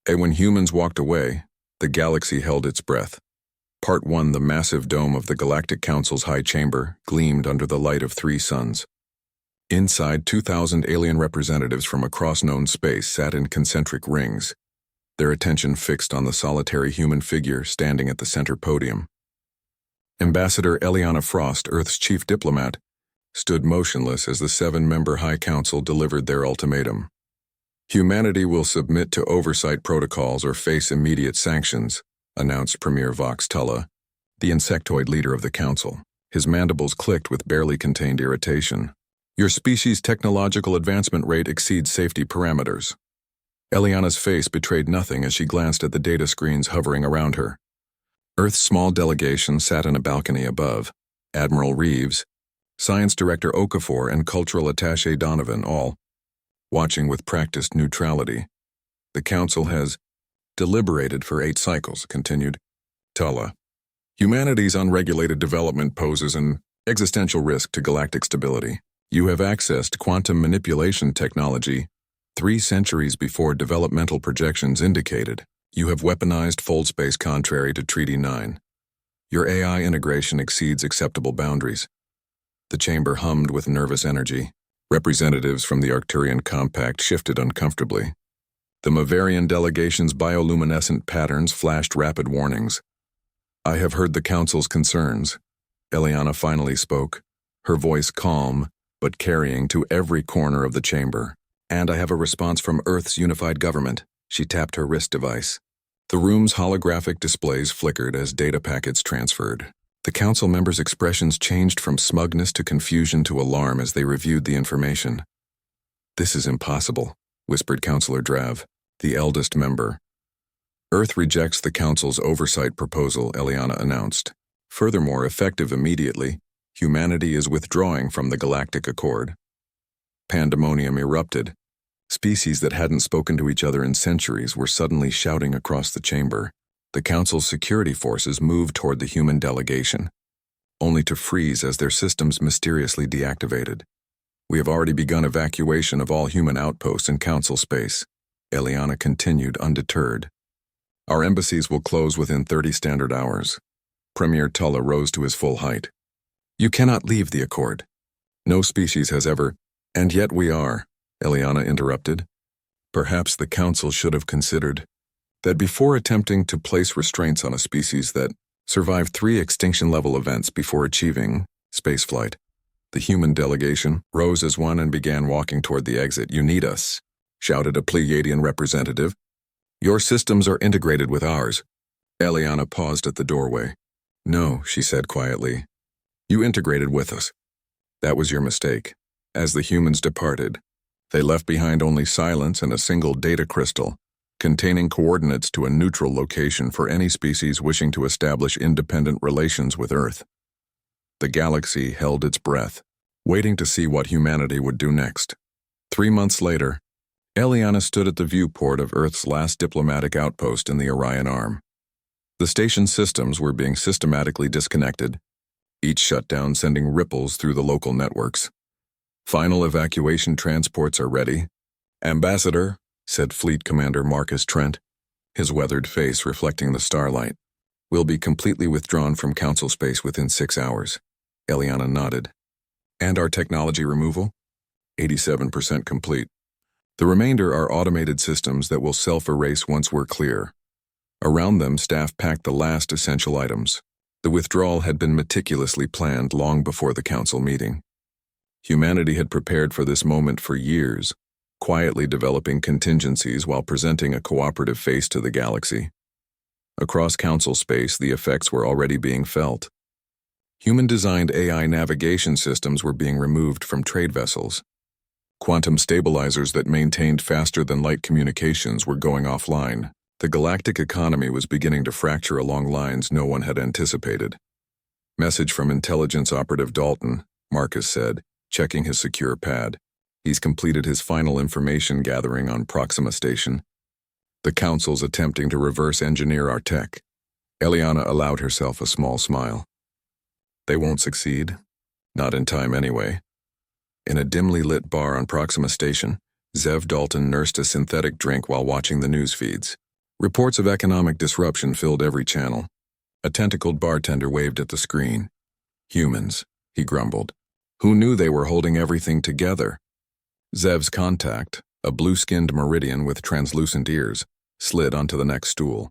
And when humans walked away, the galaxy held its breath. Part 1. The massive dome of the Galactic Council's high chamber gleamed under the light of 3 suns. Inside, 2,000 alien representatives from across known space sat in concentric rings, their attention fixed on the solitary human figure standing at the center podium. Ambassador Eliana Frost, Earth's chief diplomat, stood motionless as the 7-member High Council delivered their ultimatum. Humanity will submit to oversight protocols or face immediate sanctions, announced Premier Vox Tulla, the insectoid leader of the council. His mandibles clicked with barely contained irritation. Your species' technological advancement rate exceeds safety parameters. Eliana's face betrayed nothing as she glanced at the data screens hovering around her. Earth's small delegation sat in a balcony above. Admiral Reeves, Science Director Okafor, and Cultural Attaché Donovan, all watching with practiced neutrality. The Council has deliberated for 8 cycles, continued Tulla. Humanity's unregulated development poses an existential risk to galactic stability. You have accessed quantum manipulation technology 3 centuries before developmental projections indicated. You have weaponized fold space contrary to Treaty 9. Your AI integration exceeds acceptable boundaries. The chamber hummed with nervous energy. Representatives from the Arcturian Compact shifted uncomfortably. The Maverian delegation's bioluminescent patterns flashed rapid warnings. I have heard the Council's concerns. Eliana finally spoke, her voice calm, but carrying to every corner of the chamber. And I have a response from Earth's unified government. She tapped her wrist device. The room's holographic displays flickered as data packets transferred. The council members' expressions changed from smugness to confusion to alarm as they reviewed the information. This is impossible, whispered Councillor Drav, the eldest member. Earth rejects the council's oversight proposal, Eliana announced. Furthermore, effective immediately, humanity is withdrawing from the Galactic Accord. Pandemonium erupted. Species that hadn't spoken to each other in centuries were suddenly shouting across the chamber. The Council's security forces moved toward the human delegation, only to freeze as their systems mysteriously deactivated. We have already begun evacuation of all human outposts in Council space, Eliana continued undeterred. Our embassies will close within 30 standard hours. Premier Tulla rose to his full height. You cannot leave the Accord. No species has ever, and yet we are, Eliana interrupted. Perhaps the Council should have considered that before attempting to place restraints on a species that survived 3 extinction-level events before achieving spaceflight. The human delegation rose as one and began walking toward the exit. You need us, shouted a Pleiadian representative. Your systems are integrated with ours. Eliana paused at the doorway. No, she said quietly. You integrated with us. That was your mistake. As the humans departed, they left behind only silence and a single data crystal, containing coordinates to a neutral location for any species wishing to establish independent relations with Earth. The galaxy held its breath, waiting to see what humanity would do next. 3 months later, Eliana stood at the viewport of Earth's last diplomatic outpost in the Orion Arm. The station's systems were being systematically disconnected, each shutdown sending ripples through the local networks. Final evacuation transports are ready. Ambassador, said Fleet Commander Marcus Trent, his weathered face reflecting the starlight, will be completely withdrawn from Council space within 6 hours. Eliana nodded. And our technology removal? 87% complete. The remainder are automated systems that will self-erase once we're clear. Around them, staff packed the last essential items. The withdrawal had been meticulously planned long before the Council meeting. Humanity had prepared for this moment for years, quietly developing contingencies while presenting a cooperative face to the galaxy. Across Council space, the effects were already being felt. Human-designed AI navigation systems were being removed from trade vessels. Quantum stabilizers that maintained faster-than-light communications were going offline. The galactic economy was beginning to fracture along lines no one had anticipated. Message from Intelligence Operative Dalton, Marcus said, checking his secure pad. He's completed his final information gathering on Proxima Station. The Council's attempting to reverse engineer our tech. Eliana allowed herself a small smile. They won't succeed. Not in time anyway. In a dimly lit bar on Proxima Station, Zev Dalton nursed a synthetic drink while watching the news feeds. Reports of economic disruption filled every channel. A tentacled bartender waved at the screen. Humans, he grumbled. Who knew they were holding everything together? Zev's contact, a blue-skinned Meridian with translucent ears, slid onto the next stool.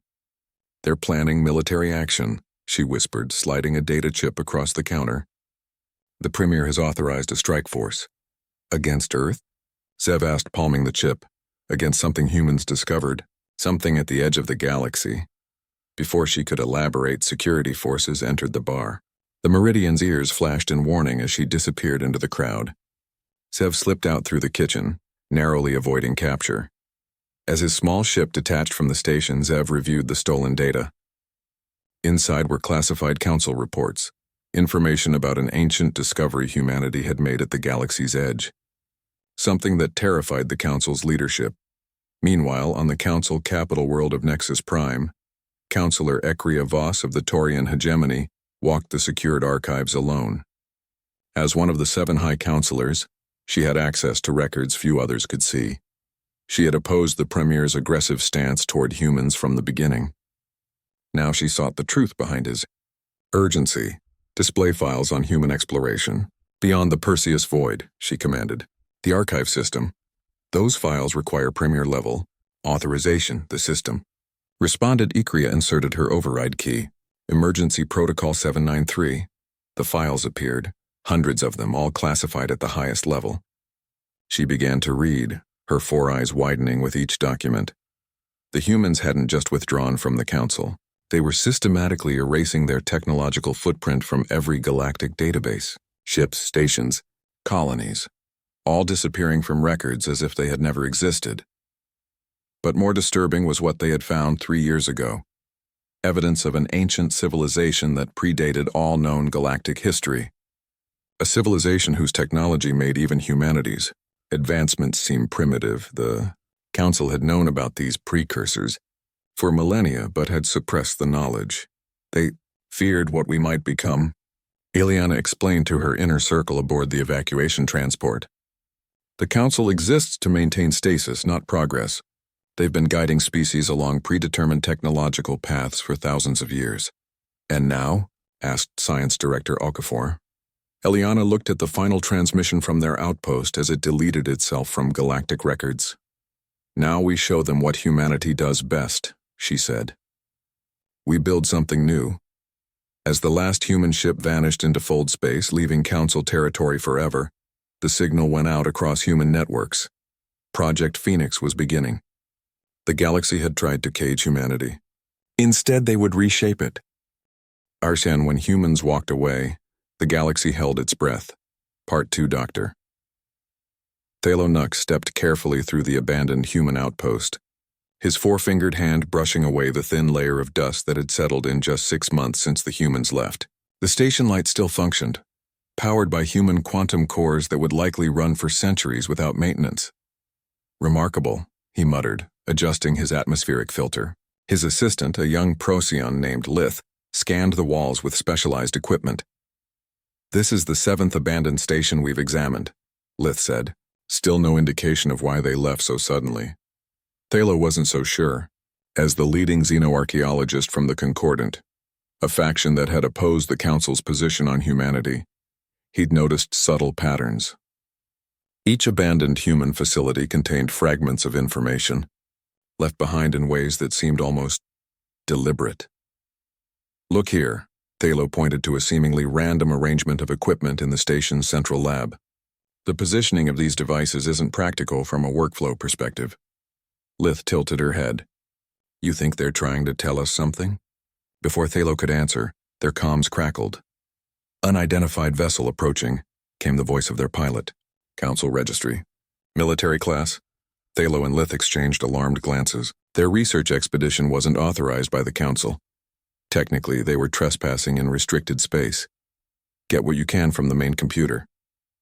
They're planning military action, she whispered, sliding a data chip across the counter. The Premier has authorized a strike force. Against Earth? Zev asked, palming the chip. Against something humans discovered, something at the edge of the galaxy. Before she could elaborate, security forces entered the bar. The Meridian's ears flashed in warning as she disappeared into the crowd. Zev slipped out through the kitchen, narrowly avoiding capture. As his small ship detached from the station, Zev reviewed the stolen data. Inside were classified council reports, information about an ancient discovery humanity had made at the galaxy's edge. Something that terrified the council's leadership. Meanwhile, on the council capital world of Nexus Prime, Councillor Ekria Voss of the Taurian hegemony walked the secured archives alone. As one of the 7 high councillors, she had access to records few others could see. She had opposed the Premier's aggressive stance toward humans from the beginning. Now she sought the truth behind his urgency. Display files on human exploration. Beyond the Perseus Void, she commanded. The archive system. Those files require Premier-level authorization, the system. Responded. Ikria inserted her override key. Emergency Protocol 793. The files appeared, hundreds of them, all classified at the highest level. She began to read, her 4 eyes widening with each document. The humans hadn't just withdrawn from the Council. They were systematically erasing their technological footprint from every galactic database. Ships, stations, colonies, all disappearing from records as if they had never existed. But more disturbing was what they had found 3 years ago. Evidence of an ancient civilization that predated all known galactic history. A civilization whose technology made even humanity's advancements seem primitive. The Council had known about these precursors for millennia but had suppressed the knowledge. They feared what we might become. Ileana explained to her inner circle aboard the evacuation transport. The Council exists to maintain stasis, not progress. They've been guiding species along predetermined technological paths for thousands of years. And now? Asked Science Director Okafor. Eliana looked at the final transmission from their outpost as it deleted itself from galactic records. Now we show them what humanity does best, she said. We build something new. As the last human ship vanished into fold space, leaving Council territory forever, the signal went out across human networks. Project Phoenix was beginning. The galaxy had tried to cage humanity. Instead, they would reshape it. Arshan, when humans walked away, the galaxy held its breath. Part 2, Doctor. Thalo Nux stepped carefully through the abandoned human outpost, his 4-fingered hand brushing away the thin layer of dust that had settled in just 6 months since the humans left. The station light still functioned, powered by human quantum cores that would likely run for centuries without maintenance. Remarkable, he muttered, adjusting his atmospheric filter. His assistant, a young Procyon named Lith, scanned the walls with specialized equipment. This is the 7th abandoned station we've examined, Lith said. Still no indication of why they left so suddenly. Thalo wasn't so sure. As the leading xenoarchaeologist from the Concordant, a faction that had opposed the Council's position on humanity, he'd noticed subtle patterns. Each abandoned human facility contained fragments of information, left behind in ways that seemed almost deliberate. Look here, Thalo pointed to a seemingly random arrangement of equipment in the station's central lab. The positioning of these devices isn't practical from a workflow perspective. Lith tilted her head. You think they're trying to tell us something? Before Thalo could answer, their comms crackled. Unidentified vessel approaching, came the voice of their pilot. Council registry. Military class? Thalo and Lith exchanged alarmed glances. Their research expedition wasn't authorized by the Council. Technically, they were trespassing in restricted space. Get what you can from the main computer,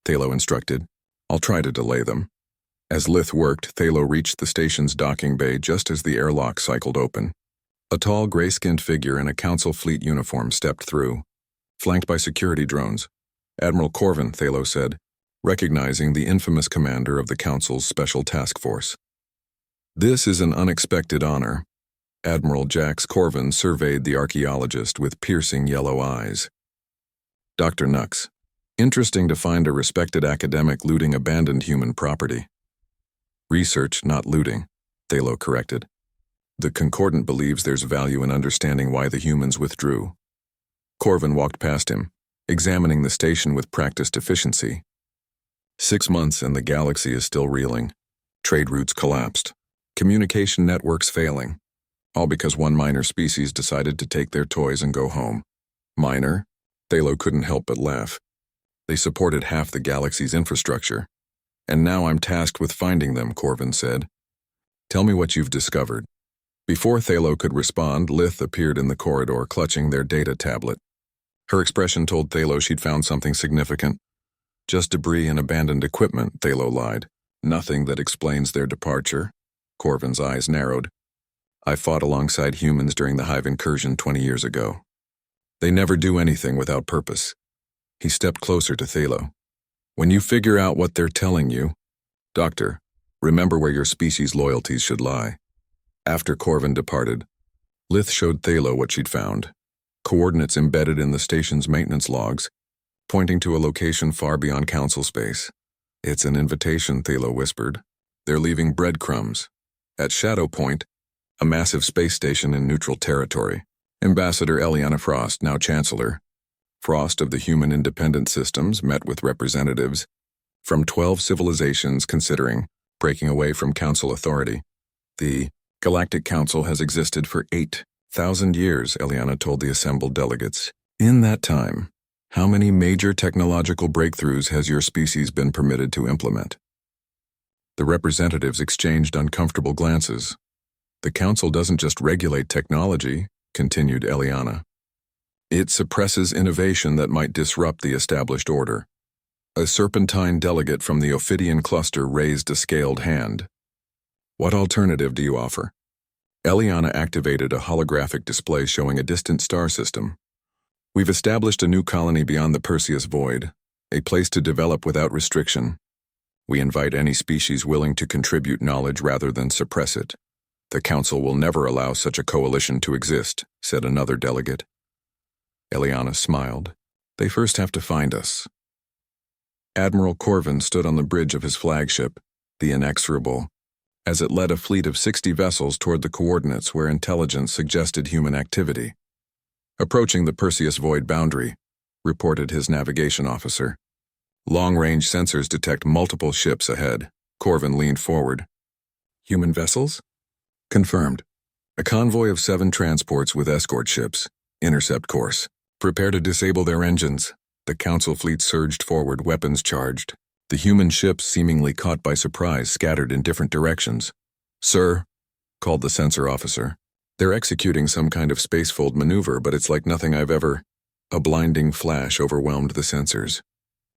Thalo instructed. I'll try to delay them. As Lith worked, Thalo reached the station's docking bay just as the airlock cycled open. A tall, gray-skinned figure in a Council fleet uniform stepped through, flanked by security drones. Admiral Corvin, Thalo said, recognizing the infamous commander of the Council's Special Task Force. This is an unexpected honor. Admiral Jax Corvin surveyed the archaeologist with piercing yellow eyes. Dr. Nux, interesting to find a respected academic looting abandoned human property. Research, not looting, Thalo corrected. The Concordant believes there's value in understanding why the humans withdrew. Corvin walked past him, examining the station with practiced efficiency. 6 months and the galaxy is still reeling. Trade routes collapsed. Communication networks failing. All because one minor species decided to take their toys and go home. Minor? Thalo couldn't help but laugh. They supported half the galaxy's infrastructure. And now I'm tasked with finding them, Corvin said. Tell me what you've discovered. Before Thalo could respond, Lith appeared in the corridor clutching their data tablet. Her expression told Thalo she'd found something significant. Just debris and abandoned equipment, Thalo lied. Nothing that explains their departure. Corvin's eyes narrowed. I fought alongside humans during the Hive incursion 20 years ago. They never do anything without purpose. He stepped closer to Thalo. When you figure out what they're telling you, Doctor, remember where your species' loyalties should lie. After Corvin departed, Lith showed Thalo what she'd found. Coordinates embedded in the station's maintenance logs, pointing to a location far beyond council space. It's an invitation, Thalo whispered. They're leaving breadcrumbs. At Shadow Point, a massive space station in neutral territory, Ambassador Eliana Frost, now Chancellor, Frost of the Human Independent Systems, met with representatives from 12 civilizations considering breaking away from Council authority. The Galactic Council has existed for 8,000 years, Eliana told the assembled delegates. In that time, how many major technological breakthroughs has your species been permitted to implement? The representatives exchanged uncomfortable glances. The Council doesn't just regulate technology, continued Eliana. It suppresses innovation that might disrupt the established order. A serpentine delegate from the Ophidian cluster raised a scaled hand. What alternative do you offer? Eliana activated a holographic display showing a distant star system. We've established a new colony beyond the Perseus Void, a place to develop without restriction. We invite any species willing to contribute knowledge rather than suppress it. The Council will never allow such a coalition to exist, said another delegate. Eliana smiled. They first have to find us. Admiral Corvin stood on the bridge of his flagship, the Inexorable, as it led a fleet of 60 vessels toward the coordinates where intelligence suggested human activity. Approaching the Perseus Void boundary, reported his navigation officer. Long-range sensors detect multiple ships ahead. Corvin leaned forward. Human vessels? Confirmed. A convoy of 7 transports with escort ships. Intercept course. Prepare to disable their engines. The Council fleet surged forward, weapons charged. The human ships, seemingly caught by surprise, scattered in different directions. Sir, called the sensor officer. They're executing some kind of spacefold maneuver, but it's like nothing I've ever... A blinding flash overwhelmed the sensors.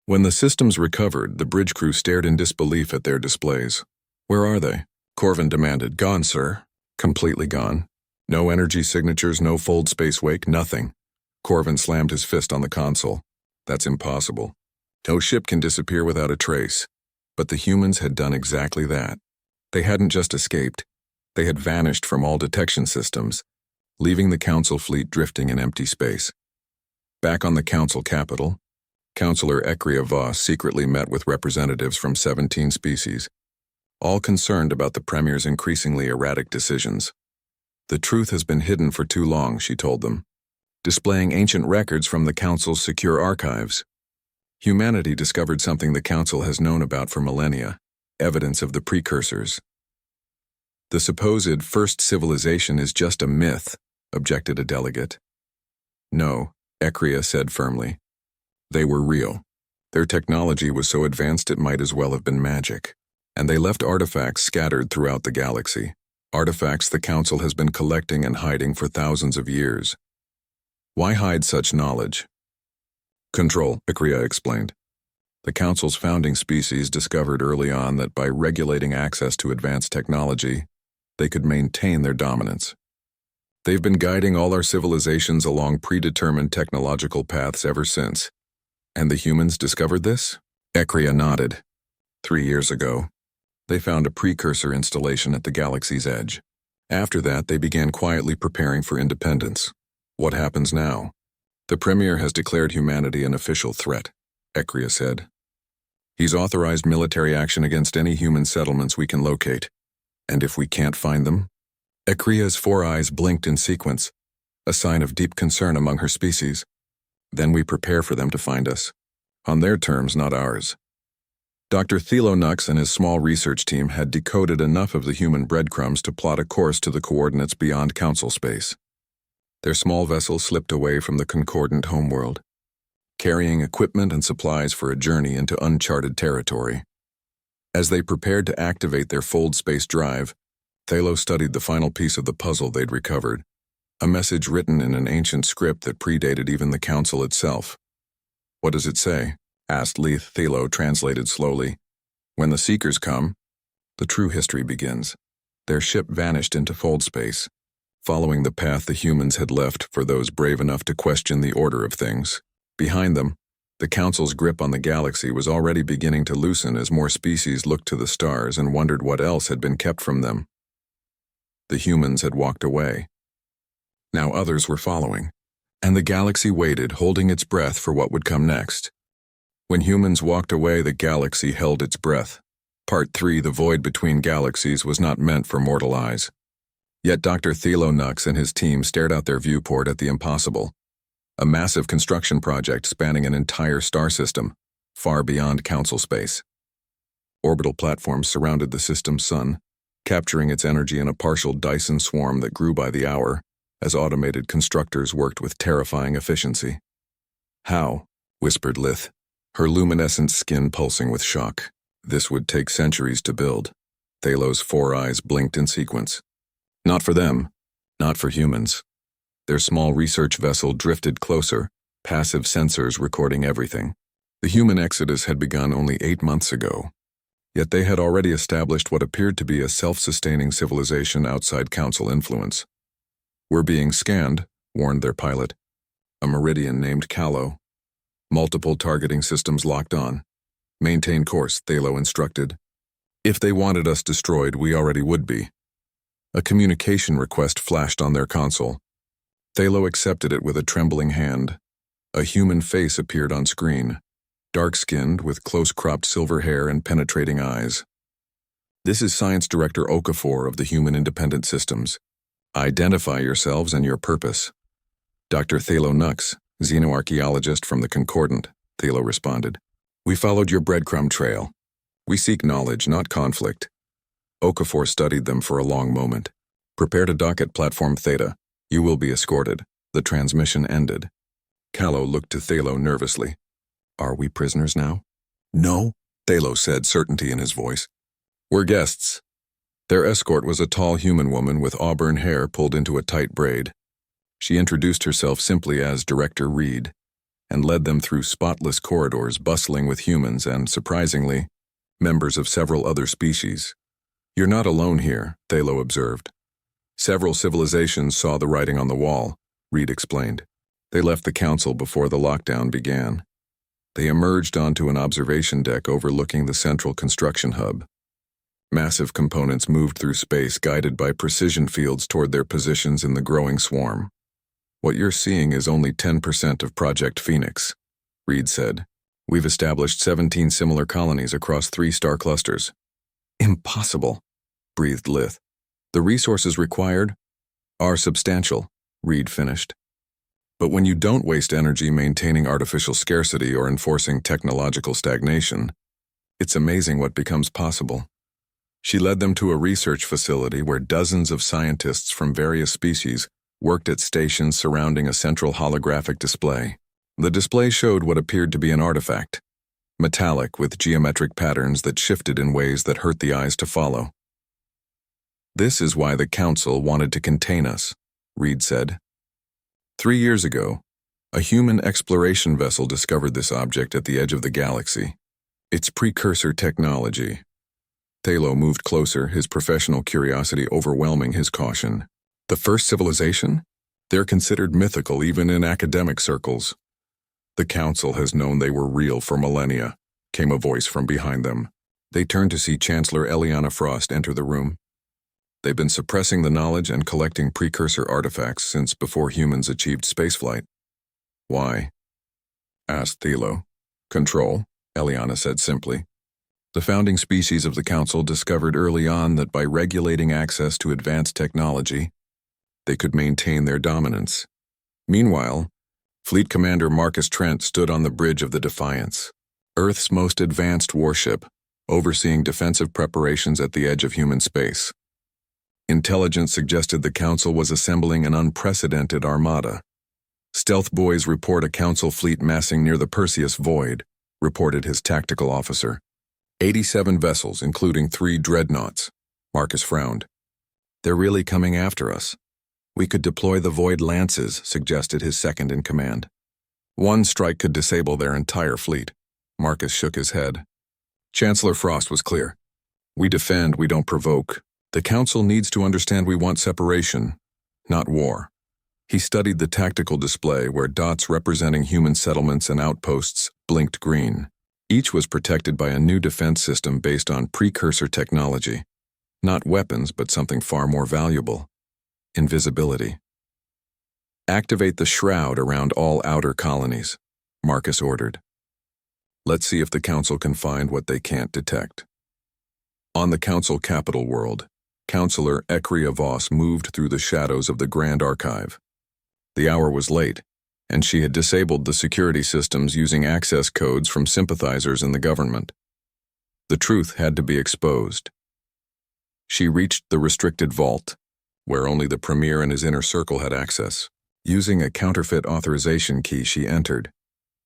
When the systems recovered, the bridge crew stared in disbelief at their displays. Where are they? Corvin demanded. Gone, sir. Completely gone. No energy signatures, no fold space wake, nothing. Corvin slammed his fist on the console. That's impossible. No ship can disappear without a trace. But the humans had done exactly that. They hadn't just escaped. They had vanished from all detection systems, leaving the Council fleet drifting in empty space. Back on the Council capital, Councillor Ekria Voss secretly met with representatives from 17 species, all concerned about the Premier's increasingly erratic decisions. The truth has been hidden for too long, she told them, displaying ancient records from the Council's secure archives. Humanity discovered something the Council has known about for millennia, evidence of the precursors. The supposed first civilization is just a myth, objected a delegate. No, Ekria said firmly. They were real. Their technology was so advanced it might as well have been magic. And they left artifacts scattered throughout the galaxy. Artifacts the Council has been collecting and hiding for thousands of years. Why hide such knowledge? Control, Ekria explained. The Council's founding species discovered early on that by regulating access to advanced technology, they could maintain their dominance. They've been guiding all our civilizations along predetermined technological paths ever since. And the humans discovered this? Ekria nodded. 3 years ago, they found a precursor installation at the galaxy's edge. After that, they began quietly preparing for independence. What happens now? The Premier has declared humanity an official threat, Ekria said. He's authorized military action against any human settlements we can locate. And if we can't find them? Ekria's 4 eyes blinked in sequence, a sign of deep concern among her species. Then we prepare for them to find us. On their terms, not ours. Dr. Thelo Nux and his small research team had decoded enough of the human breadcrumbs to plot a course to the coordinates beyond Council space. Their small vessel slipped away from the concordant homeworld, carrying equipment and supplies for a journey into uncharted territory. As they prepared to activate their fold space drive, Thelo studied the final piece of the puzzle they'd recovered, a message written in an ancient script that predated even the Council itself. "What does it say?" asked Leith. Thelo translated slowly. "When the Seekers come, the true history begins." Their ship vanished into fold space, following the path the humans had left for those brave enough to question the order of things. Behind them, the Council's grip on the galaxy was already beginning to loosen as more species looked to the stars and wondered what else had been kept from them. The humans had walked away. Now others were following, and the galaxy waited, holding its breath for what would come next. When humans walked away, the galaxy held its breath. Part 3, the void between galaxies, was not meant for mortal eyes. Yet Dr. Thelo Nux and his team stared out their viewport at the impossible. A massive construction project spanning an entire star system, far beyond Council space. Orbital platforms surrounded the system's sun, capturing its energy in a partial Dyson swarm that grew by the hour as automated constructors worked with terrifying efficiency. "How?" whispered Lith, her luminescent skin pulsing with shock. "This would take centuries to build." Thelo's 4 eyes blinked in sequence. "Not for them, not for humans." Their small research vessel drifted closer, passive sensors recording everything. The human exodus had begun only 8 months ago, yet they had already established what appeared to be a self-sustaining civilization outside Council influence. "We're being scanned," warned their pilot, a Meridian named Callow. "Multiple targeting systems locked on. Maintain course," Thelo instructed. "If they wanted us destroyed, we already would be." A communication request flashed on their console. Thelo accepted it with a trembling hand. A human face appeared on screen, dark-skinned with close-cropped silver hair and penetrating eyes. "This is Science Director Okafor of the Human Independent Systems. Identify yourselves and your purpose." "Dr. Thelo Nux, xenoarchaeologist from the Concordant," Thelo responded. "We followed your breadcrumb trail. We seek knowledge, not conflict." Okafor studied them for a long moment. "Prepare to dock at Platform Theta. You will be escorted." The transmission ended. Callow looked to Thelo nervously. "Are we prisoners now?" "No," Thelo said, certainty in his voice. "We're guests." Their escort was a tall human woman with auburn hair pulled into a tight braid. She introduced herself simply as Director Reed, and led them through spotless corridors bustling with humans and, surprisingly, members of several other species. "You're not alone here," Thelo observed. "Several civilizations saw the writing on the wall," Reed explained. "They left the Council before the lockdown began." They emerged onto an observation deck overlooking the central construction hub. Massive components moved through space, guided by precision fields toward their positions in the growing swarm. "What you're seeing is only 10% of Project Phoenix," Reed said. "We've established 17 similar colonies across 3 star clusters." "Impossible," breathed Lith. "The resources required are substantial," Reed finished. "But when you don't waste energy maintaining artificial scarcity or enforcing technological stagnation, it's amazing what becomes possible." She led them to a research facility where dozens of scientists from various species worked at stations surrounding a central holographic display. The display showed what appeared to be an artifact, metallic with geometric patterns that shifted in ways that hurt the eyes to follow. "This is why the Council wanted to contain us," Reed said. 3 years ago, a human exploration vessel discovered this object at the edge of the galaxy. Its precursor technology. Thelo moved closer, his professional curiosity overwhelming his caution. "The first civilization? They're considered mythical even in academic circles." "The Council has known they were real for millennia," came a voice from behind them. They turned to see Chancellor Eliana Frost enter the room. They've been suppressing the knowledge and collecting precursor artifacts since before humans achieved spaceflight. Why? Asked Thilo. Control, Eliana said simply. The founding species of the Council discovered early on that by regulating access to advanced technology, they could maintain their dominance. Meanwhile, Fleet Commander Marcus Trent stood on the bridge of the Defiance, Earth's most advanced warship, overseeing defensive preparations at the edge of human space. Intelligence suggested the Council was assembling an unprecedented armada. Stealth boys report a Council fleet massing near the Perseus Void, reported his tactical officer. 87 vessels, including 3 dreadnoughts. Marcus frowned. They're really coming after us. We could deploy the Void Lances, suggested his second-in-command. One strike could disable their entire fleet. Marcus shook his head. Chancellor Frost was clear. We defend, we don't provoke. The Council needs to understand we want separation, not war. He studied the tactical display where dots representing human settlements and outposts blinked green. Each was protected by a new defense system based on precursor technology. Not weapons, but something far more valuable. Invisibility. Activate the shroud around all outer colonies, Marcus ordered. Let's see if the Council can find what they can't detect. On the Council capital world, Councillor Ekria Voss moved through the shadows of the Grand Archive. The hour was late, and she had disabled the security systems using access codes from sympathizers in the government. The truth had to be exposed. She reached the restricted vault, where only the Premier and his inner circle had access. Using a counterfeit authorization key, she entered.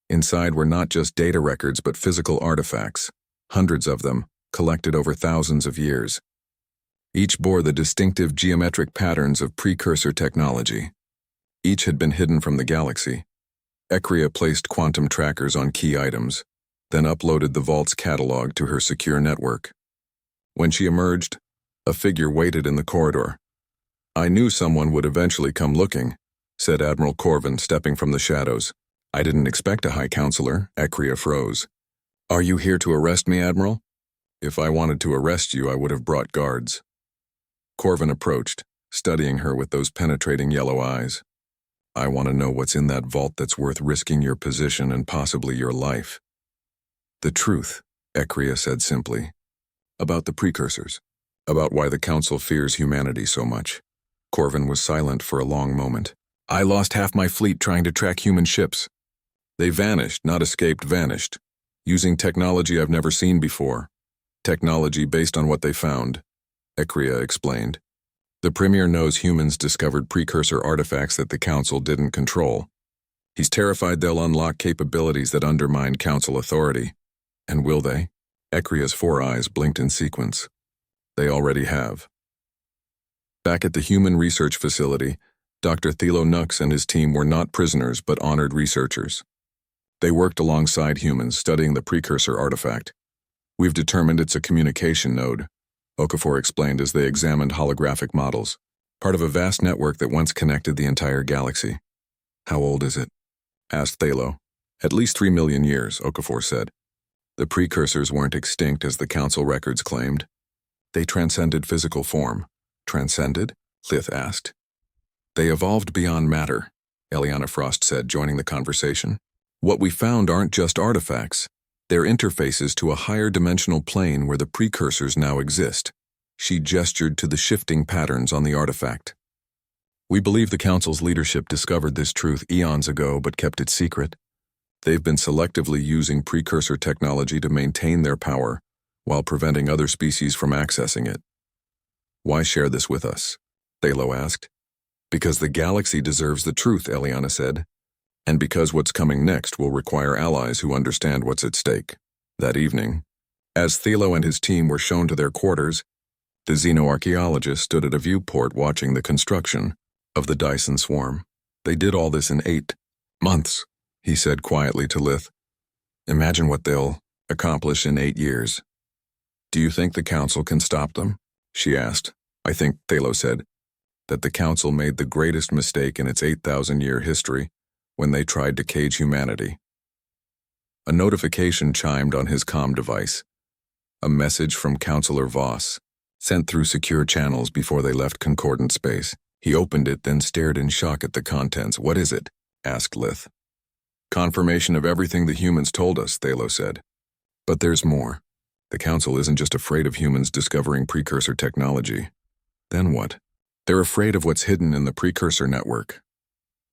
Inside were not just data records but physical artifacts, hundreds of them, collected over thousands of years. Each bore the distinctive geometric patterns of precursor technology. Each had been hidden from the galaxy. Ekria placed quantum trackers on key items, then uploaded the vault's catalog to her secure network. When she emerged, a figure waited in the corridor. I knew someone would eventually come looking, said Admiral Corvin, stepping from the shadows. I didn't expect a High Counselor, Ekria froze. Are you here to arrest me, Admiral? If I wanted to arrest you, I would have brought guards. Corvin approached, studying her with those penetrating yellow eyes. I want to know what's in that vault that's worth risking your position and possibly your life. The truth, Ekria said simply. About the precursors. About why the Council fears humanity so much. Corvin was silent for a long moment. I lost half my fleet trying to track human ships. They vanished, not escaped, vanished. Using technology I've never seen before. Technology based on what they found, Ekria explained. The Premier knows humans discovered precursor artifacts that the Council didn't control. He's terrified they'll unlock capabilities that undermine Council authority. And will they? Ekria's 4 eyes blinked in sequence. They already have. Back at the Human Research Facility, Dr. Thilo Nux and his team were not prisoners but honored researchers. They worked alongside humans studying the precursor artifact. We've determined it's a communication node, Okafor explained as they examined holographic models, part of a vast network that once connected the entire galaxy. How old is it? Asked Thalo. At least 3 million years, Okafor said. The precursors weren't extinct as the Council records claimed. They transcended physical form. Transcended? Lith asked. They evolved beyond matter, Eliana Frost said, joining the conversation. What we found aren't just artifacts. They're interfaces to a higher dimensional plane where the precursors now exist. She gestured to the shifting patterns on the artifact. We believe the Council's leadership discovered this truth eons ago but kept it secret. They've been selectively using precursor technology to maintain their power while preventing other species from accessing it. Why share this with us? Thalo asked. Because the galaxy deserves the truth, Eliana said. And because what's coming next will require allies who understand what's at stake. That evening, as Thilo and his team were shown to their quarters, the xenoarchaeologist stood at a viewport watching the construction of the Dyson swarm. They did all this in 8 months, he said quietly to Lith. Imagine what they'll accomplish in 8 years. Do you think the Council can stop them? She asked. I think, Thalo said, that the Council made the greatest mistake in its 8,000-year history when they tried to cage humanity. A notification chimed on his comm device. A message from Counselor Voss. sent through secure channels before they left concordant space. He opened it, then stared in shock at the contents. "What is it?" asked Lith. "Confirmation of everything the humans told us," Thalo said. "But there's more. The Council isn't just afraid of humans discovering precursor technology. Then what? They're afraid of what's hidden in the precursor network."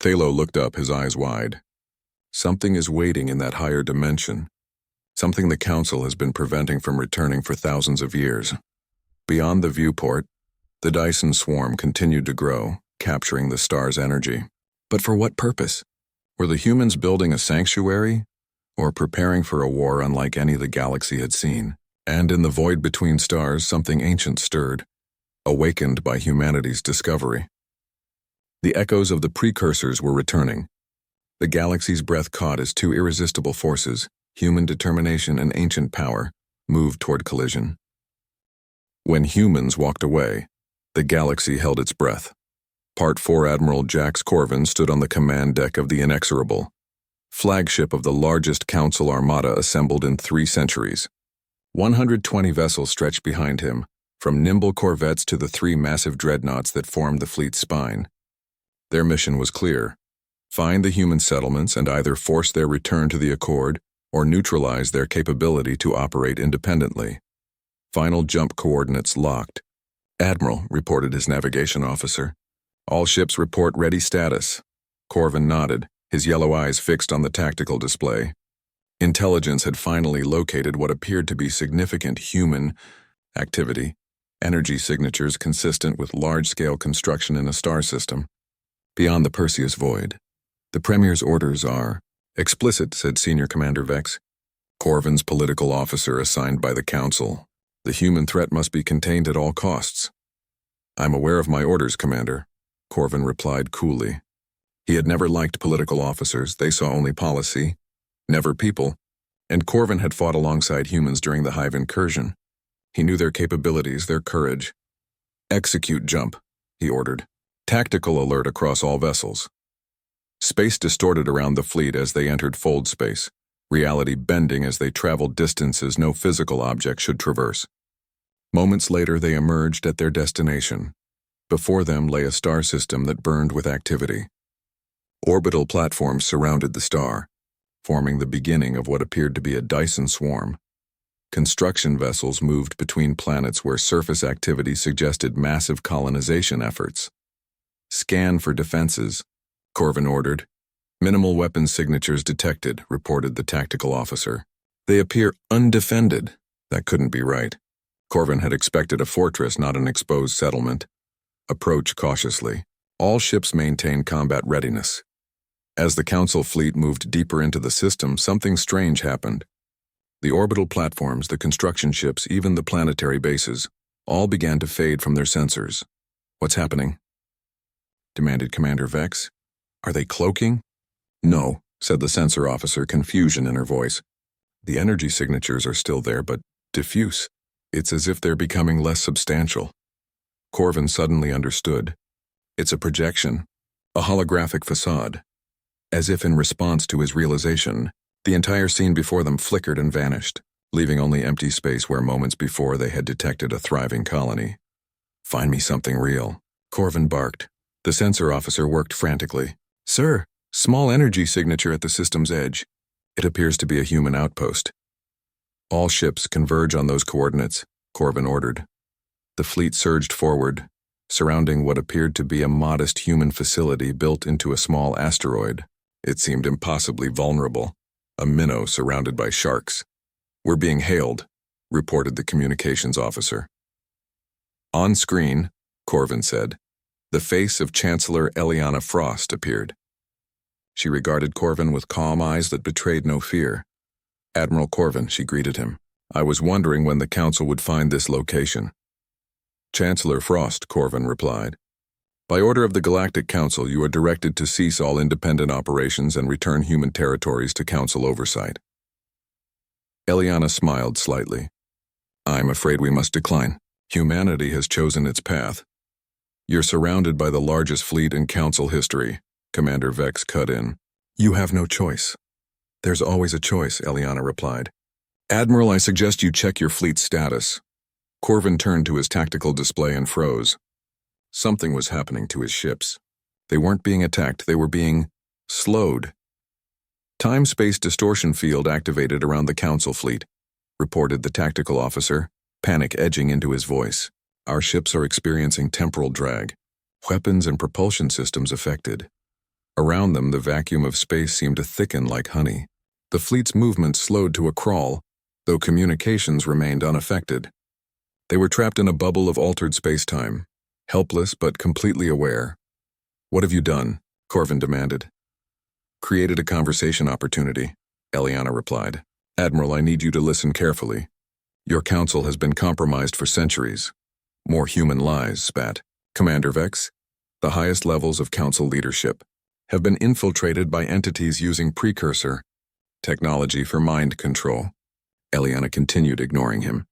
Thalo looked up, his eyes wide. Something is waiting in that higher dimension. Something the Council has been preventing from returning for thousands of years. Beyond the viewport, the Dyson swarm continued to grow, capturing the star's energy. But for what purpose? Were the humans building a sanctuary, or preparing for a war unlike any the galaxy had seen? And in the void between stars, something ancient stirred, awakened by humanity's discovery. The echoes of the precursors were returning. The galaxy's breath caught as two irresistible forces, human determination and ancient power, moved toward collision. When humans walked away, the galaxy held its breath. Part 4 Admiral Jax Corvin stood on the command deck of the Inexorable, flagship of the largest Council armada assembled in 3 centuries. 120 vessels stretched behind him, from nimble corvettes to the 3 massive dreadnoughts that formed the fleet's spine. Their mission was clear: find the human settlements and either force their return to the Accord or neutralize their capability to operate independently. Final jump coordinates locked. "Admiral," reported his navigation officer. "All ships report ready status." Corvin nodded, his yellow eyes fixed on the tactical display. Intelligence had finally located what appeared to be significant human activity, energy signatures consistent with large-scale construction in a star system. Beyond the Perseus void, the Premier's orders are explicit, said Senior Commander Vex. Corvin's political officer assigned by the Council. The human threat must be contained at all costs. "I'm aware of my orders, Commander," Corvin replied coolly. He had never liked political officers. They saw only policy, never people, and Corvin had fought alongside humans during the Hive incursion. He knew their capabilities, their courage. "Execute jump," he ordered. "Tactical alert across all vessels." Space distorted around the fleet as they entered fold space, reality bending as they traveled distances no physical object should traverse. Moments later, they emerged at their destination. Before them lay a star system that burned with activity. Orbital platforms surrounded the star, forming the beginning of what appeared to be a Dyson swarm. Construction vessels moved between planets where surface activity suggested massive colonization efforts. "Scan for defenses," Corvin ordered. "Minimal weapon signatures detected," reported the tactical officer. "They appear undefended." That couldn't be right. Corvin had expected a fortress, not an exposed settlement. "Approach cautiously. All ships maintain combat readiness." As the Council fleet moved deeper into the system, something strange happened. The orbital platforms, the construction ships, even the planetary bases, all began to fade from their sensors. "What's happening?" demanded Commander Vex. "Are they cloaking?" "No," said the sensor officer, confusion in her voice. "The energy signatures are still there, but diffuse. It's as if they're becoming less substantial." Corvin suddenly understood. It's a projection, a holographic facade. As if in response to his realization, the entire scene before them flickered and vanished, leaving only empty space where moments before they had detected a thriving colony. "Find me something real," Corvin barked. The sensor officer worked frantically. "Sir, small energy signature at the system's edge. It appears to be a human outpost." "All ships converge on those coordinates," Corvin ordered. The fleet surged forward, surrounding what appeared to be a modest human facility built into a small asteroid. It seemed impossibly vulnerable, a minnow surrounded by sharks. "We're being hailed," reported the communications officer. On screen, Corvin said, the face of Chancellor Eliana Frost appeared. She regarded Corvin with calm eyes that betrayed no fear. "Admiral Corvin," she greeted him. "I was wondering when the Council would find this location." "Chancellor Frost," Corvin replied. "By order of the Galactic Council, you are directed to cease all independent operations and return human territories to Council oversight." Eliana smiled slightly. "I'm afraid we must decline. Humanity has chosen its path." "You're surrounded by the largest fleet in Council history," Commander Vex cut in. "You have no choice." "There's always a choice," Eliana replied. "Admiral, I suggest you check your fleet's status." Corvin turned to his tactical display and froze. Something was happening to his ships. They weren't being attacked, they were being slowed. Time-space distortion field activated around the Council fleet, reported the tactical officer, panic edging into his voice. Our ships are experiencing temporal drag. Weapons and propulsion systems affected. Around them, the vacuum of space seemed to thicken like honey. The fleet's movement slowed to a crawl, though communications remained unaffected. They were trapped in a bubble of altered space-time, helpless but completely aware. "What have you done?" Corvin demanded. "Created a conversation opportunity," Eliana replied. "Admiral, I need you to listen carefully. Your council has been compromised for centuries. More human lies, spat. Commander Vex, the highest levels of council leadership have been infiltrated by entities using precursor technology for mind control." Eliana continued, ignoring him.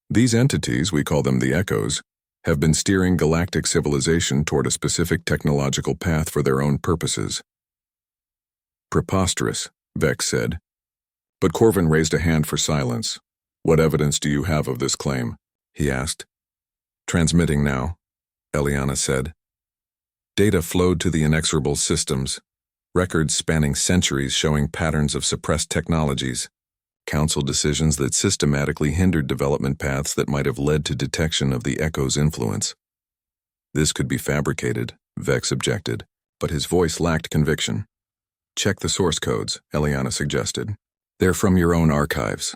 "These entities, we call them the Echoes, have been steering galactic civilization toward a specific technological path for their own purposes." "Preposterous," Vex said. But Corvin raised a hand for silence. "What evidence do you have of this claim?" he asked. "Transmitting now," Eliana said. Data flowed to the inexorable systems, records spanning centuries showing patterns of suppressed technologies, council decisions that systematically hindered development paths that might have led to detection of the Echo's influence. "This could be fabricated," Vex objected, but his voice lacked conviction. "Check the source codes," Eliana suggested. "They're from your own archives,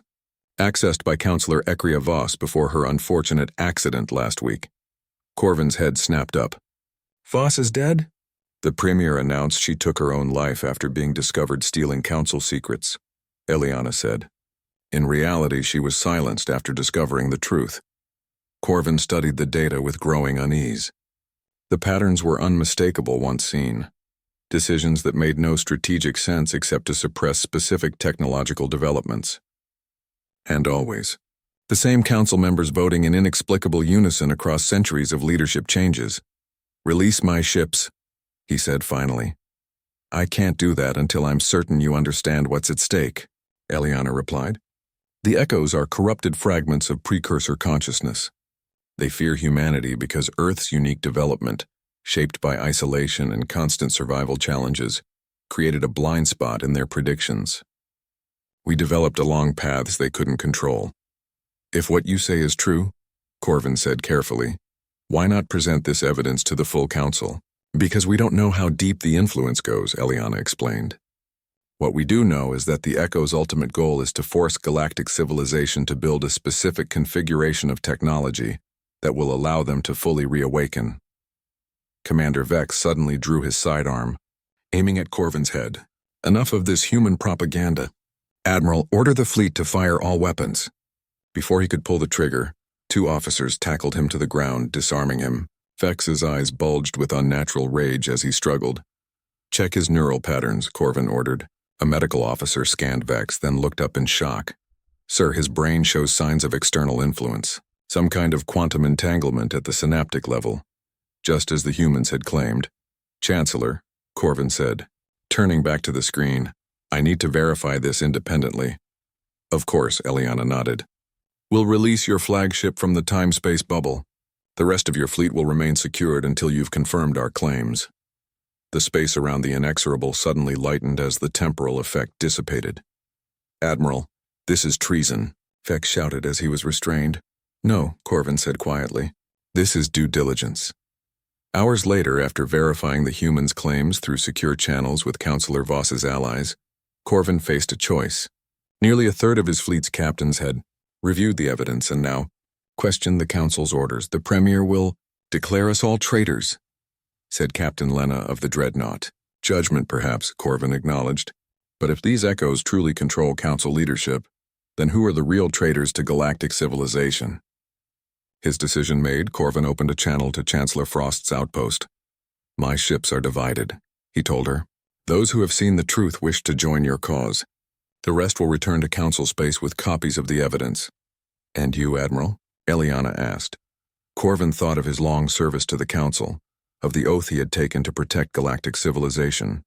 accessed by Counselor Ekria Voss before her unfortunate accident last week." Corvin's head snapped up. "Voss is dead?" "The Premier announced she took her own life after being discovered stealing council secrets," Eliana said. "In reality, she was silenced after discovering the truth." Corvin studied the data with growing unease. The patterns were unmistakable once seen. Decisions that made no strategic sense except to suppress specific technological developments. And always, the same council members voting in inexplicable unison across centuries of leadership changes. "Release my ships," he said finally. "I can't do that until I'm certain you understand what's at stake," Eliana replied. "The Echoes are corrupted fragments of precursor consciousness. They fear humanity because Earth's unique development, shaped by isolation and constant survival challenges, created a blind spot in their predictions. We developed along paths they couldn't control. If what you say is true," Corvin said carefully, "why not present this evidence to the full council?" "Because we don't know how deep the influence goes," Eliana explained. "What we do know is that the Echo's ultimate goal is to force galactic civilization to build a specific configuration of technology that will allow them to fully reawaken." Commander Vex suddenly drew his sidearm, aiming at Corvin's head. "Enough of this human propaganda. Admiral, order the fleet to fire all weapons." Before he could pull the trigger, 2 officers tackled him to the ground, disarming him. Vex's eyes bulged with unnatural rage as he struggled. "Check his neural patterns," Corvin ordered. A medical officer scanned Vex, then looked up in shock. "Sir, his brain shows signs of external influence. Some kind of quantum entanglement at the synaptic level, just as the humans had claimed." "Chancellor," Corvin said, turning back to the screen, "I need to verify this independently." "Of course," Eliana nodded. "We'll release your flagship from the time-space bubble. The rest of your fleet will remain secured until you've confirmed our claims." The space around the inexorable suddenly lightened as the temporal effect dissipated. "Admiral, this is treason," Vex shouted as he was restrained. "No," Corvin said quietly. "This is due diligence." Hours later, after verifying the humans' claims through secure channels with Counselor Voss's allies, Corvin faced a choice. Nearly a third of his fleet's captains had reviewed the evidence and now questioned the Council's orders. "The Premier will declare us all traitors," said Captain Lena of the Dreadnought. "Judgment, perhaps," Corvin acknowledged. "But if these Echoes truly control Council leadership, then who are the real traitors to galactic civilization?" His decision made, Corvin opened a channel to Chancellor Frost's outpost. "My ships are divided," he told her. "Those who have seen the truth wish to join your cause. The rest will return to Council space with copies of the evidence." "And you, Admiral?" Eliana asked. Corvin thought of his long service to the Council, of the oath he had taken to protect galactic civilization.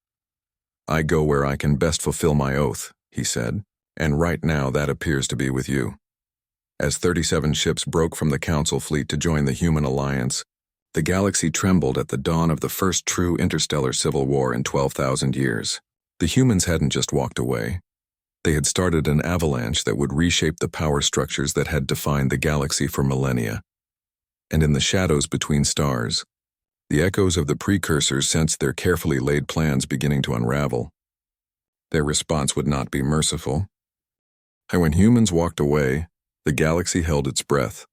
"I go where I can best fulfill my oath," he said, "and right now that appears to be with you." As 37 ships broke from the Council fleet to join the human alliance, the galaxy trembled at the dawn of the first true interstellar civil war in 12,000 years. The humans hadn't just walked away. They had started an avalanche that would reshape the power structures that had defined the galaxy for millennia. And in the shadows between stars, the echoes of the precursors sensed their carefully laid plans beginning to unravel. Their response would not be merciful. And when humans walked away, the galaxy held its breath.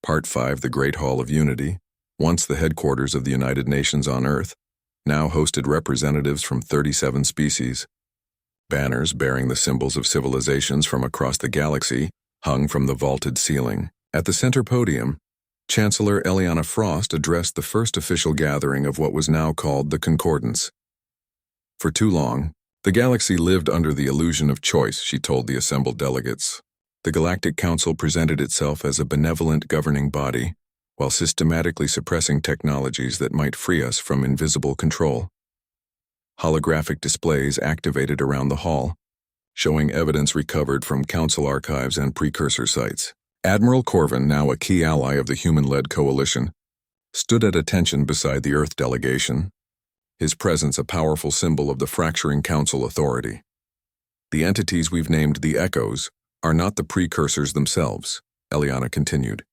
Part 5, the Great Hall of Unity, once the headquarters of the United Nations on Earth, now hosted representatives from 37 species. Banners bearing the symbols of civilizations from across the galaxy hung from the vaulted ceiling. At the center podium, Chancellor Eliana Frost addressed the first official gathering of what was now called the Concordance. For too long, the galaxy lived under the illusion of choice, she told the assembled delegates. The Galactic Council presented itself as a benevolent governing body, while systematically suppressing technologies that might free us from invisible control. Holographic displays activated around the hall, showing evidence recovered from Council archives and precursor sites. Admiral Corvin, now a key ally of the human-led coalition, stood at attention beside the Earth delegation, his presence a powerful symbol of the fracturing Council authority. The entities we've named the Echoes are not the precursors themselves, Eliana continued.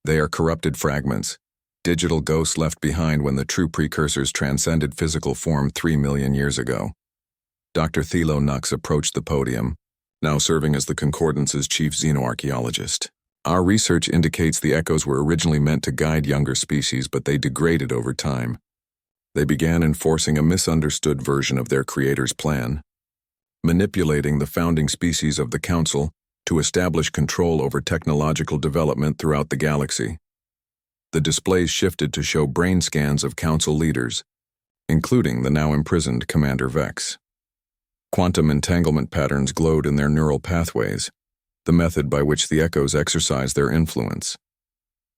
They are corrupted fragments, digital ghosts left behind when the true precursors transcended physical form 3 million years ago. Dr. Thelo Nux approached the podium, now serving as the Concordance's chief xenoarchaeologist. Our research indicates the Echoes were originally meant to guide younger species, but they degraded over time. They began enforcing a misunderstood version of their creator's plan, manipulating the founding species of the Council to establish control over technological development throughout the galaxy. The displays shifted to show brain scans of Council leaders, including the now imprisoned Commander Vex. Quantum entanglement patterns glowed in their neural pathways, the method by which the Echoes exercise their influence.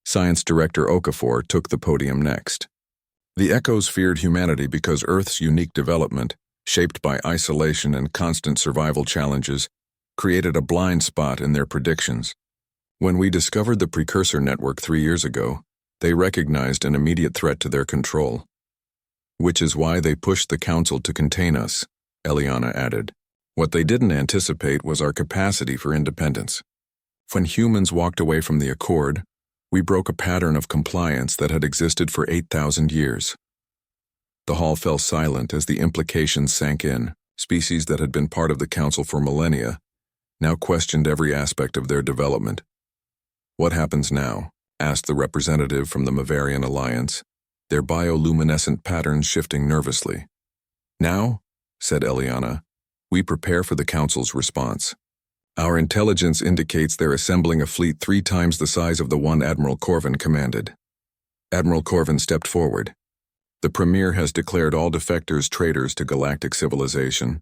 Science Director Okafor took the podium next. The Echoes feared humanity because Earth's unique development, shaped by isolation and constant survival challenges, created a blind spot in their predictions. When we discovered the precursor network 3 years ago, they recognized an immediate threat to their control. Which is why they pushed the Council to contain us, Eliana added. What they didn't anticipate was our capacity for independence. When humans walked away from the Accord, we broke a pattern of compliance that had existed for 8,000 years. The hall fell silent as the implications sank in. Species that had been part of the Council for millennia now questioned every aspect of their development. What happens now? Asked the representative from the Mavarian Alliance, their bioluminescent patterns shifting nervously. Now, said Eliana, we prepare for the Council's response. Our intelligence indicates they're assembling a fleet 3 times the size of the one Admiral Corvin commanded. Admiral Corvin stepped forward. The Premier has declared all defectors traitors to galactic civilization.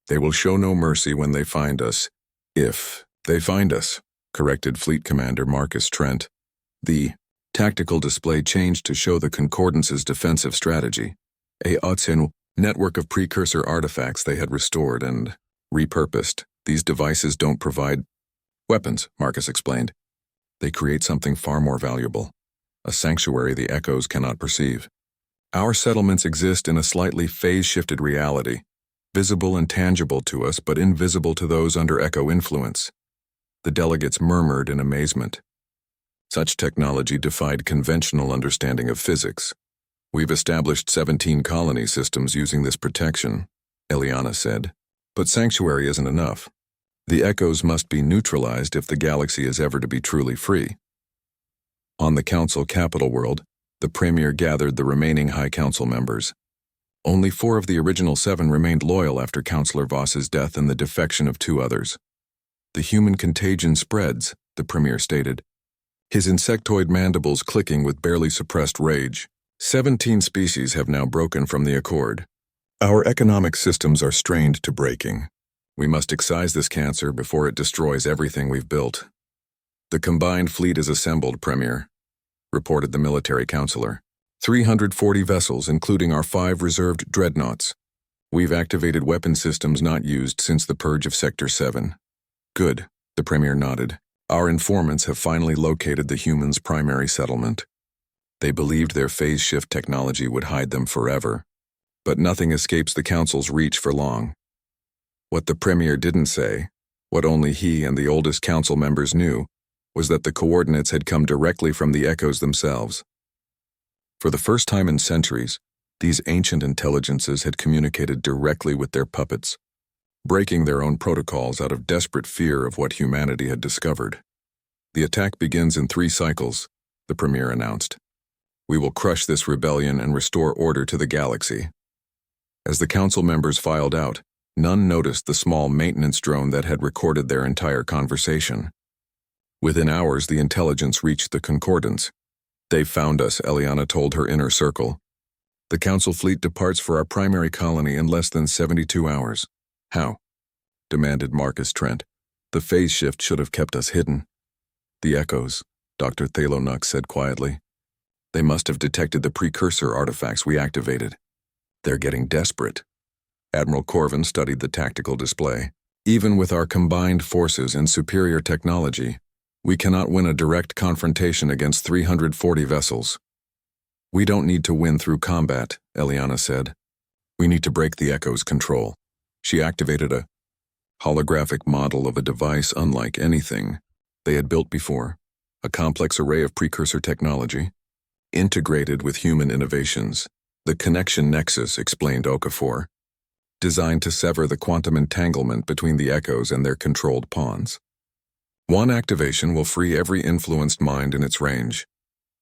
They will show no mercy when they find us. If they find us, corrected Fleet Commander Marcus Trent. The tactical display changed to show the Concordance's defensive strategy, a Otsen network of precursor artifacts they had restored and repurposed. These devices don't provide weapons, Marcus explained. They create something far more valuable, a sanctuary the Echoes cannot perceive. Our settlements exist in a slightly phase-shifted reality, visible and tangible to us but invisible to those under Echo influence. The delegates murmured in amazement. Such technology defied conventional understanding of physics. We've established 17 colony systems using this protection, Eliana said. But sanctuary isn't enough. The Echoes must be neutralized if the galaxy is ever to be truly free. On the Council capital world, the Premier gathered the remaining High Council members. Only 4 of the original 7 remained loyal after Councillor Voss's death and the defection of 2 others. The human contagion spreads, the Premier stated, his insectoid mandibles clicking with barely suppressed rage. 17 species have now broken from the Accord. Our economic systems are strained to breaking. We must excise this cancer before it destroys everything we've built. The combined fleet is assembled, Premier, reported the military counselor. 340 vessels, including our 5 reserved dreadnoughts. We've activated weapon systems not used since the purge of Sector 7. Good, the Premier nodded. Our informants have finally located the humans' primary settlement. They believed their phase shift technology would hide them forever, but nothing escapes the Council's reach for long. What the Premier didn't say, what only he and the oldest Council members knew, was that the coordinates had come directly from the Echoes themselves. For the first time in centuries, these ancient intelligences had communicated directly with their puppets, breaking their own protocols out of desperate fear of what humanity had discovered. The attack begins in 3 cycles, the Premier announced. We will crush this rebellion and restore order to the galaxy. As the Council members filed out, none noticed the small maintenance drone that had recorded their entire conversation. Within hours, the intelligence reached the Concordance. They've found us, Eliana told her inner circle. The Council fleet departs for our primary colony in less than 72 hours. How? Demanded Marcus Trent. The phase shift should have kept us hidden. The Echoes, Dr. Thalonux said quietly. They must have detected the precursor artifacts we activated. They're getting desperate. Admiral Corvin studied the tactical display. Even with our combined forces and superior technology, we cannot win a direct confrontation against 340 vessels. We don't need to win through combat, Eliana said. We need to break the Echo's control. She activated a holographic model of a device unlike anything they had built before, a complex array of precursor technology, integrated with human innovations. The connection nexus, explained Okafor, designed to sever the quantum entanglement between the Echoes and their controlled pawns. One activation will free every influenced mind in its range.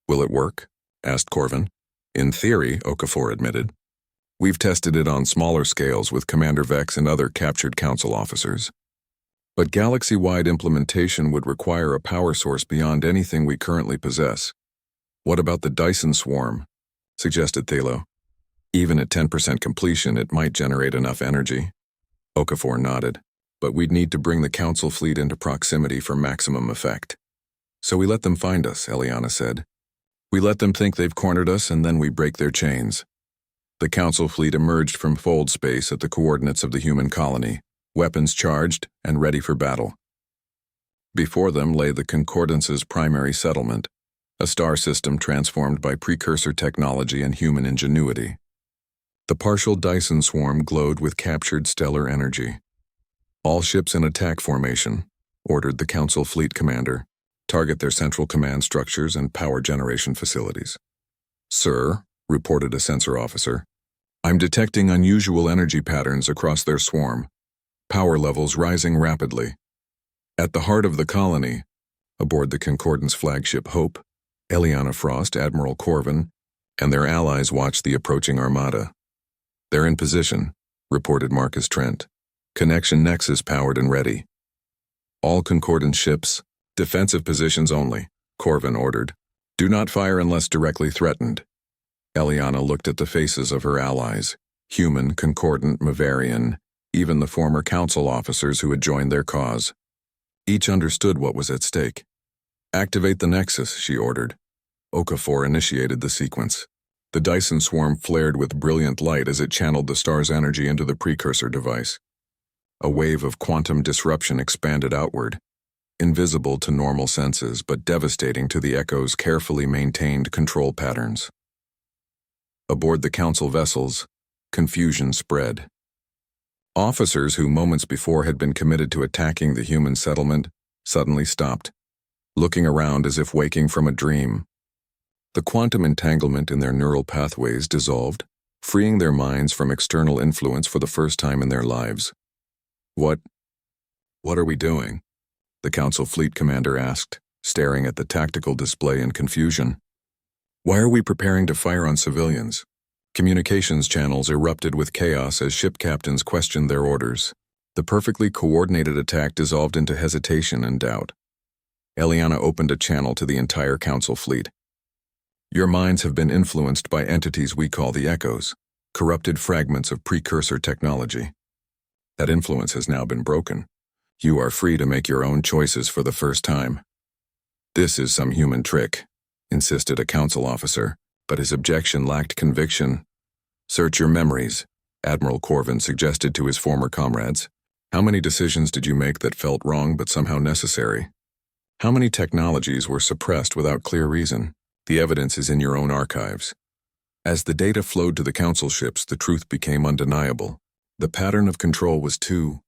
Will it work? Asked Corvin. In theory, Okafor admitted. We've tested it on smaller scales with Commander Vex and other captured Council officers. But galaxy-wide implementation would require a power source beyond anything we currently possess. What about the Dyson swarm? Suggested Thalo. Even at 10% completion, it might generate enough energy. Okafor nodded. But we'd need to bring the Council fleet into proximity for maximum effect. So we let them find us, Eliana said. We let them think they've cornered us, and then we break their chains. The Council fleet emerged from fold space at the coordinates of the human colony, weapons charged and ready for battle. Before them lay the Concordance's primary settlement, a star system transformed by precursor technology and human ingenuity. The partial Dyson swarm glowed with captured stellar energy. All ships in attack formation, ordered the Council fleet commander. Target their central command structures and power generation facilities. Sir, reported a sensor officer, I'm detecting unusual energy patterns across their swarm, power levels rising rapidly. At the heart of the colony, aboard the Concordance flagship Hope, Eliana Frost, Admiral Corvin, and their allies watched the approaching armada. They're in position, reported Marcus Trent. Connection nexus powered and ready. All Concordance ships, defensive positions only, Corvin ordered. Do not fire unless directly threatened. Eliana looked at the faces of her allies, human, Concordant, Mavarian, even the former Council officers who had joined their cause. Each understood what was at stake. Activate the nexus, she ordered. Okafor initiated the sequence. The Dyson swarm flared with brilliant light as it channeled the star's energy into the precursor device. A wave of quantum disruption expanded outward, invisible to normal senses but devastating to the Echo's carefully maintained control patterns. Aboard the Council vessels, confusion spread. Officers who moments before had been committed to attacking the human settlement suddenly stopped, looking around as if waking from a dream. The quantum entanglement in their neural pathways dissolved, freeing their minds from external influence for the first time in their lives. What are we doing? The Council fleet commander asked, staring at the tactical display in confusion. Why are we preparing to fire on civilians? Communications channels erupted with chaos as ship captains questioned their orders. The perfectly coordinated attack dissolved into hesitation and doubt. Eliana opened a channel to the entire Council fleet. Your minds have been influenced by entities we call the Echoes, corrupted fragments of precursor technology. That influence has now been broken. You are free to make your own choices for the first time. This is some human trick, insisted a Council officer, but his objection lacked conviction. Search your memories, Admiral Corvin suggested to his former comrades. How many decisions did you make that felt wrong but somehow necessary? How many technologies were suppressed without clear reason? The evidence is in your own archives. As the data flowed to the council ships, the truth became undeniable. The pattern of control was too